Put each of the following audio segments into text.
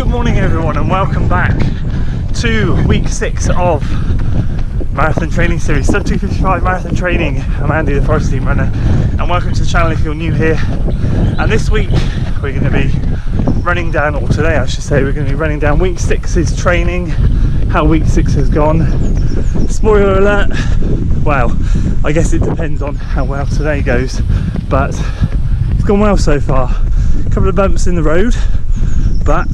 Good morning everyone and welcome back to week 6 of marathon training series, sub 255 marathon training. I'm Andy, the Forest Team runner, and welcome to the channel if you're new here. And this week we're going to be running down, or today I should say, we're going to be running down week 6's training, how week 6 has gone. Spoiler alert, well, I guess it depends on how well today goes, but it's gone well so far. A couple of bumps in the road, but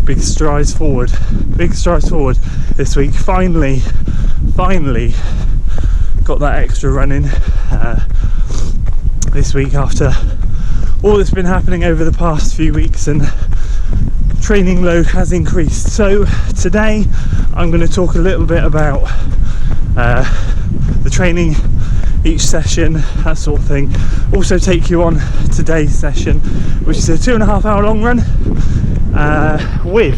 big strides forward this week. Finally got that extra running this week after all that's been happening over the past few weeks, and training load has increased. So today I'm going to talk a little bit about the training, each session, that sort of thing. Also take you on today's session, which is a 2.5 hour long run with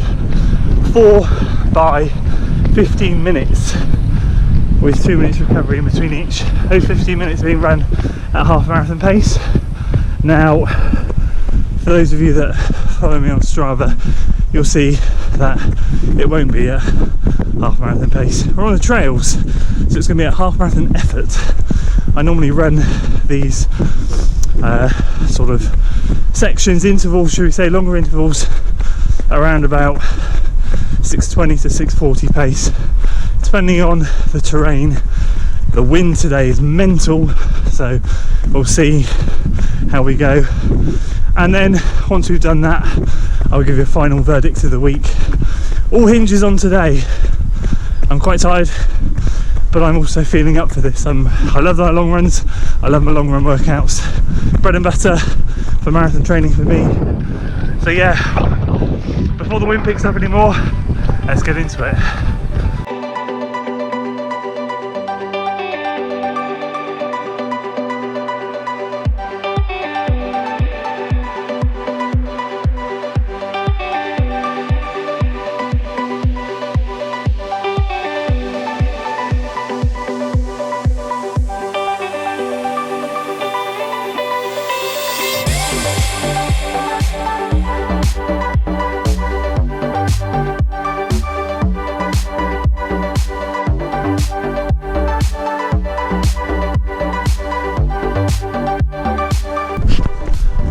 4 by 15 minutes with 2 minutes recovery in between each. Those 15 minutes being run at half marathon pace. Now, for those of you that follow me on Strava, you'll see that it won't be at half marathon pace. We're on the trails, so it's going to be at half marathon effort. I normally run these sort of sections, intervals, should we say, longer intervals, around about 6:20 to 6:40 pace, depending on the terrain. The wind today is mental, so we'll see how we go. And then once we've done that, I'll give you a final verdict of the week. All hinges on today. I'm quite tired, but I'm also feeling up for this. I love my long runs, I love my long run workouts. Bread and butter for marathon training for me. So yeah, before the wind picks up anymore, let's get into it.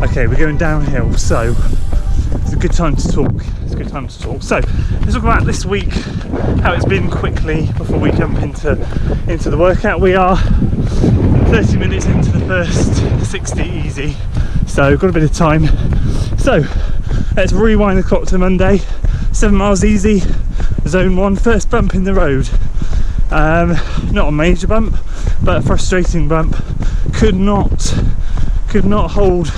Okay, we're going downhill, so it's a good time to talk. So let's talk about this week, how it's been quickly before we jump into the workout. We are 30 minutes into the first 60 easy, so we've got a bit of time. So let's rewind the clock to Monday. 7 miles easy, zone 1, first bump in the road. Not a major bump, but a frustrating bump. Could not hold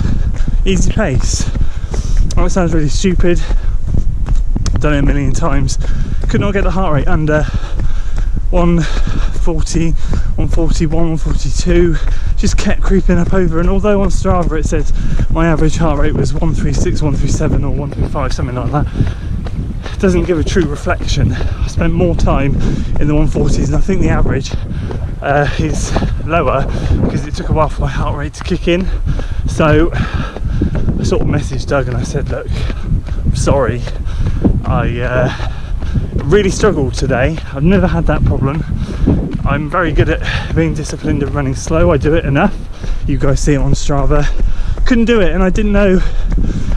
easy pace. Oh, it sounds really stupid, done it a million times. Could not get the heart rate under 140, 141, 142. Just kept creeping up over, and although on Strava it says my average heart rate was 136, 137 or 135, something like that, it doesn't give a true reflection. I spent more time in the 140s, and I think the average is lower because it took a while for my heart rate to kick in. So I sort of messaged Doug and I said, look, I'm sorry, I really struggled today. I've never had that problem. I'm very good at being disciplined and running slow. I do it enough. You guys see it on Strava. Couldn't do it, and I didn't know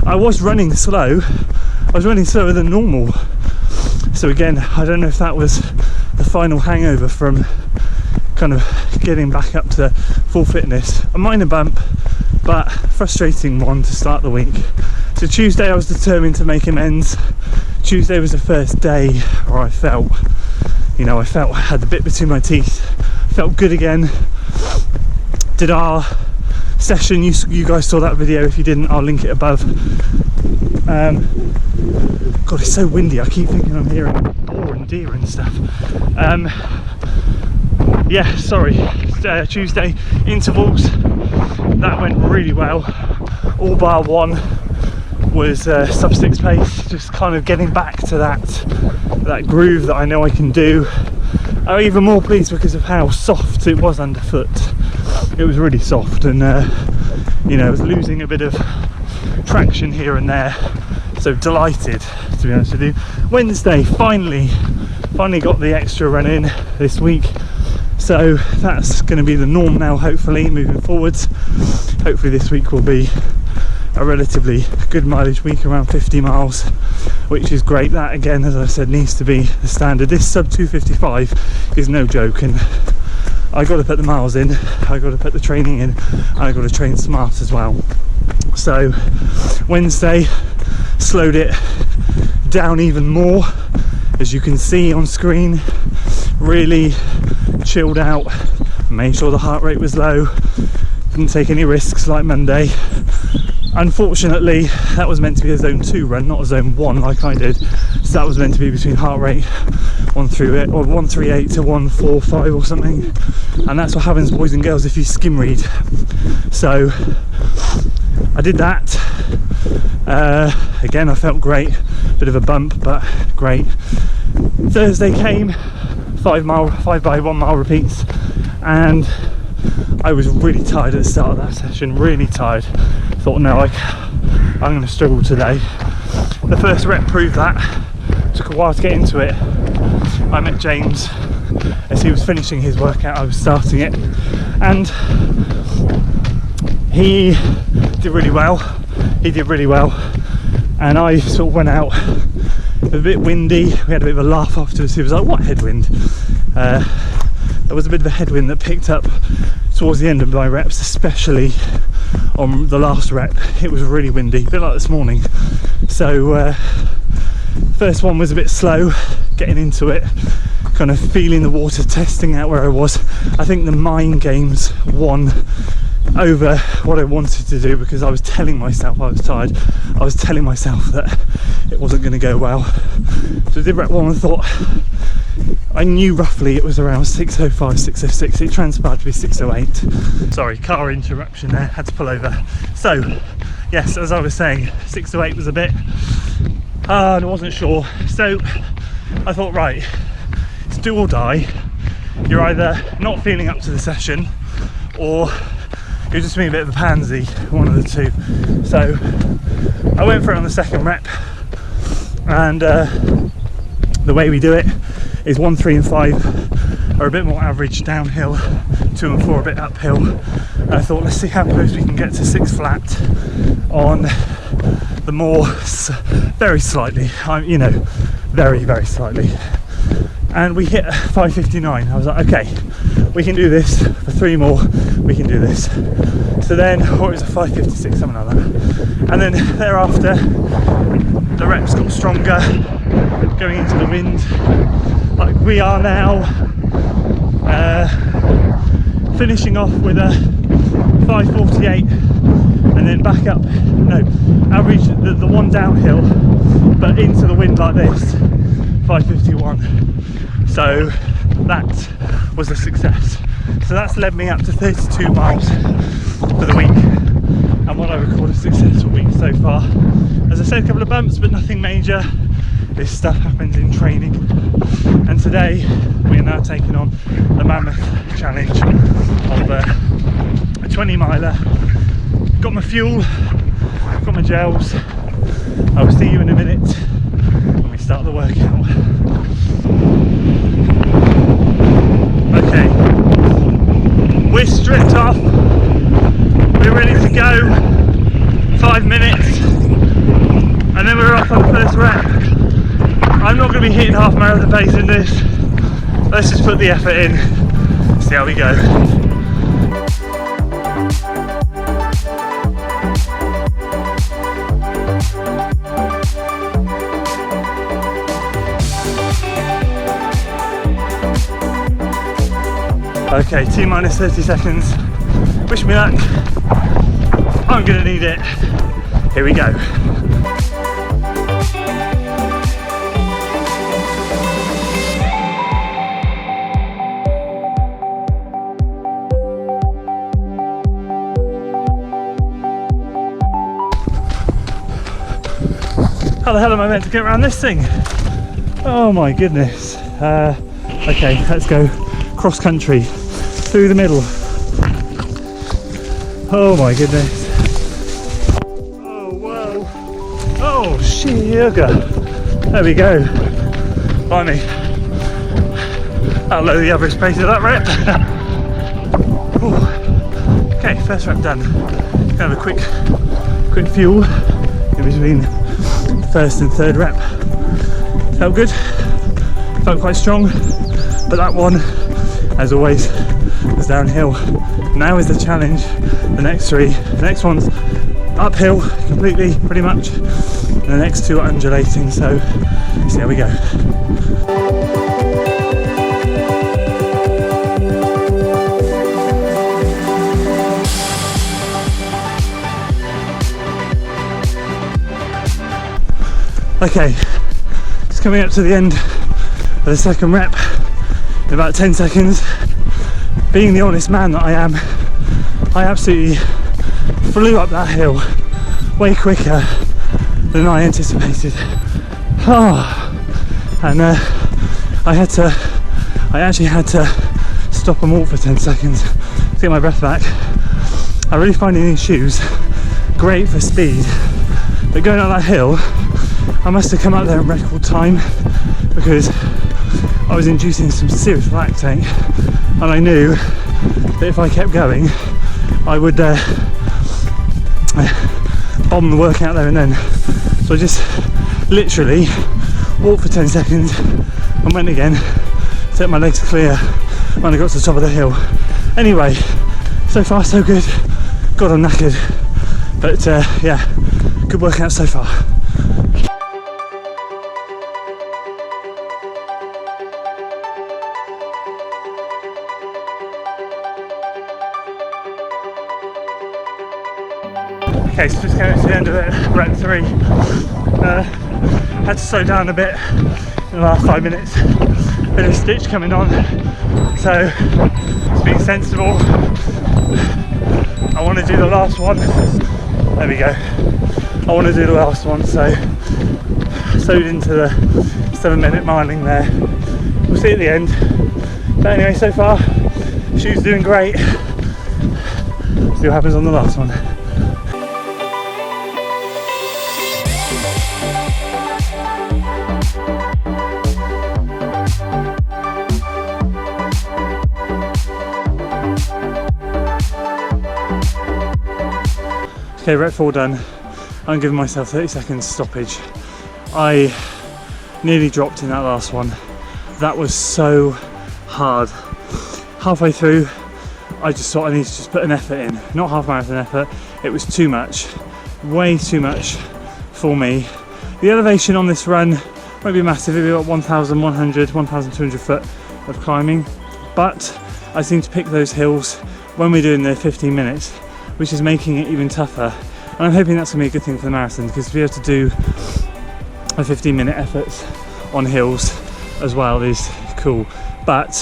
I was running slow. I was running slower than normal. So again, I don't know if that was the final hangover from kind of getting back up to full fitness. A minor bump, but frustrating one to start the week. So Tuesday I was determined to make amends. Tuesday was the first day where I felt I had the bit between my teeth, felt good again. Did our session, you guys saw that video. If you didn't, I'll link it above. God, it's so windy, I keep thinking I'm hearing boar and deer and stuff. Yeah, sorry, Tuesday intervals, that went really well. All bar one was sub 6 pace, just kind of getting back to that groove that I know I can do. I'm even more pleased because of how soft it was underfoot. It was really soft, and I was losing a bit of traction here and there. So delighted, to be honest with you. Wednesday, finally got the extra run in this week. So that's going to be the norm now, hopefully, moving forwards. Hopefully this week will be a relatively good mileage week, around 50 miles, which is great. That, again, as I said, needs to be the standard. This sub 255 is no joke, and I got to put the miles in, I got to put the training in, and I got to train smart as well. So Wednesday slowed it down even more, as you can see on screen. Really chilled out, made sure the heart rate was low, didn't take any risks like Monday. Unfortunately, that was meant to be a zone 2 run, not a zone 1 like I did. So that was meant to be between heart rate 138 to 145 or something. And that's what happens, boys and girls, if you skim read. So I did that. Again, I felt great. Bit of a bump, but great. Thursday came, 5 by 1 mile repeats, and I was really tired at the start of that session, really tired. Thought, no, I'm going to struggle today. The first rep proved that. Took a while to get into it. I met James as he was finishing his workout, I was starting it, and he did really well. And I sort of went out a bit windy. We had a bit of a laugh afterwards. He was like, what headwind? There was a bit of a headwind that picked up towards the end of my reps, especially on the last rep. It was really windy, a bit like this morning. So first one was a bit slow, getting into it, kind of feeling the water, testing out where I was. I think the mind games won over what I wanted to do, because I was telling myself I was tired. I was telling myself that it wasn't going to go well. So I did rep 1 and thought, I knew roughly it was around 6:05, 6:06. It transpired to be 6:08. Sorry, car interruption there, had to pull over. So yes, as I was saying, 6:08 was a bit hard, I wasn't sure. So I thought, right, it's do or die. You're either not feeling up to the session, or you're just being a bit of a pansy, one of the two. So I went for it on the second rep, and the way we do it is 1, 3 and 5 are a bit more average downhill, 2 and 4 a bit uphill. And I thought, let's see how close we can get to 6 flat on the more very slightly, you know, very slightly. And we hit 5:59. I was like, okay, we can do this for 3 more, we can do this. So then, or it was a 5:56, something like that. And then thereafter, the reps got stronger, going into the wind, like we are now. Finishing off with a 5:48, and then back up, no, average the one downhill, but into the wind like this, 5:51. So that was a success. So that's led me up to 32 miles for the week, and what I would call a successful week so far. As I said, a couple of bumps, but nothing major. This stuff happens in training. And today we are now taking on the mammoth challenge of a 20 miler. Got my fuel, got my gels. I will see you in a minute when we start the workout. Okay, we're stripped off, we're ready to go, 5 minutes, and then we're off on the first rep. I'm not going to be hitting half marathon pace in this. Let's just put the effort in, see how we go. Okay, T minus 30 seconds. Wish me luck. I'm gonna need it. Here we go. How the hell am I meant to get around this thing? Oh my goodness. Okay, let's go cross country through the middle. Oh my goodness. Oh Oh, sugar. There we go. Blimey. I'll lower the average pace of that rep. Okay, first rep done. Gonna have a quick fuel in between first and third rep. Felt good, felt quite strong, but that one, as always, was downhill. Now is the challenge, the next three. The next one's uphill completely, pretty much, and the next two are undulating, so see how we go. Okay, just coming up to the end of the second rep in about 10 seconds. Being the honest man that I am, I absolutely flew up that hill way quicker than I anticipated. And I actually had to stop and walk for 10 seconds to get my breath back. I really find these shoes great for speed, but going up that hill, I must have come up there in record time because I was inducing some serious lactate, and I knew that if I kept going I would bomb the workout there and then. So I just literally walked for 10 seconds and went again, set my legs clear when I got to the top of the hill. Anyway, so far so good. God, I'm knackered, but yeah, good workout so far. Okay, so just getting to the end of it, rep 3. Had to slow down a bit in the last 5 minutes. Bit of stitch coming on, so it's being sensible. I want to do the last one. There we go. I want to do the last one, so slowed into the 7-minute miling there. We'll see at the end. But anyway, so far, shoes doing great. See what happens on the last one. Okay, rep 4 done. I'm giving myself 30 seconds stoppage. I nearly dropped in that last one. That was so hard. Halfway through, I just thought I needed to just put an effort in. Not half marathon effort, it was too much. Way too much for me. The elevation on this run won't be massive, it'll be about 1,100, 1,200 foot of climbing. But I seem to pick those hills when we're doing the 15 minutes. Which is making it even tougher, and I'm hoping that's going to be a good thing for the marathon, because to be able to do a 15-minute efforts on hills as well is cool. But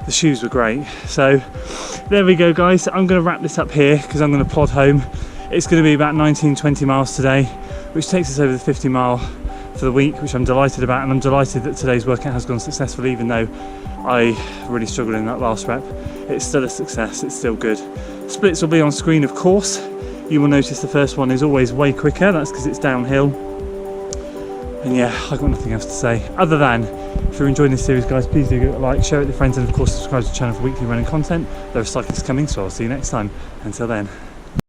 the shoes were great, so there we go guys. I'm going to wrap this up here because I'm going to plod home. It's going to be about 19-20 miles today, which takes us over the 50 mile for the week, which I'm delighted about, and I'm delighted that today's workout has gone successfully. Even though I really struggled in that last rep, it's still a success, it's still good. Splits will be on screen, of course. You will notice the first one is always way quicker, that's because it's downhill. And yeah, I've got nothing else to say other than, if you're enjoying this series guys, please do give it a like, share it with your friends, and of course subscribe to the channel for weekly running content. There are cyclists coming, so I'll see you next time. Until then.